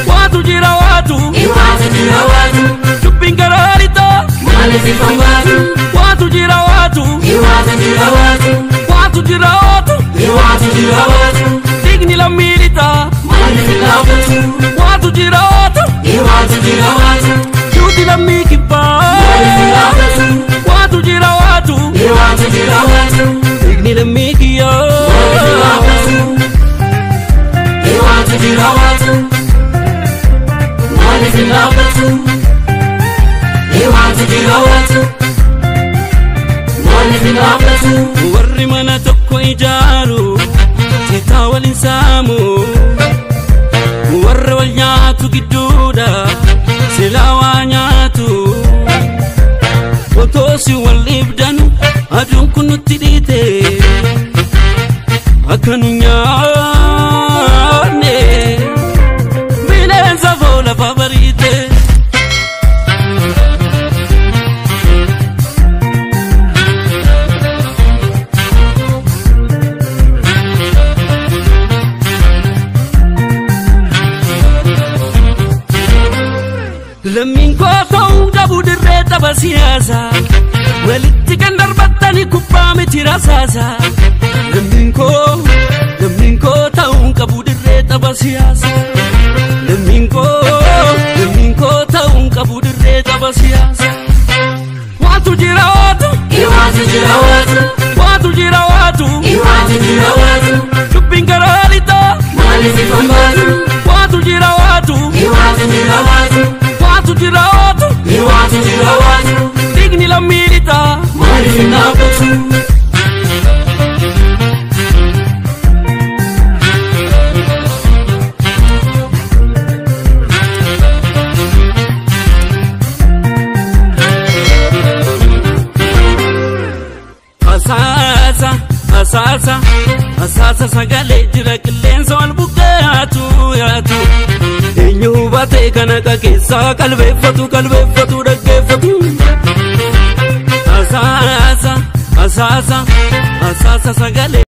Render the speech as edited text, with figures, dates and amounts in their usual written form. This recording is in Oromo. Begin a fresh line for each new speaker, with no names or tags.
Watu jira watu Chupin gararita Watu jira watu Watu jira watu Digni la milita Watu jira watu Juti la mikipa Watu jira watu Digni la mikiya Watu jira watu warri mana tokko ijaaru sitaa waliin saamu warra wal nyaatu gidduudha silaa waa nyaatu otoo si wal ibdan aduun kun nutti dhiite akka nu nyaanne bineensa foola fabariite Lammin koo dabu dirree tapha siyaasa walitti kan darbattani kubbaa miti rasaasa lammin koo ta'uun qabu dirree tapha siyaasa lammin koo ta'uun qabu dirree tapha siyaasa Watu jira watu Watu jira watu Chupin gararita Watu jira watu Watu jira watu Digni la milita Asasa sagale jira qilleensa wal buqqaatu yaatu eenyu baatee kana keessa qalbeeffatu dhaggeeffatu asasa sagale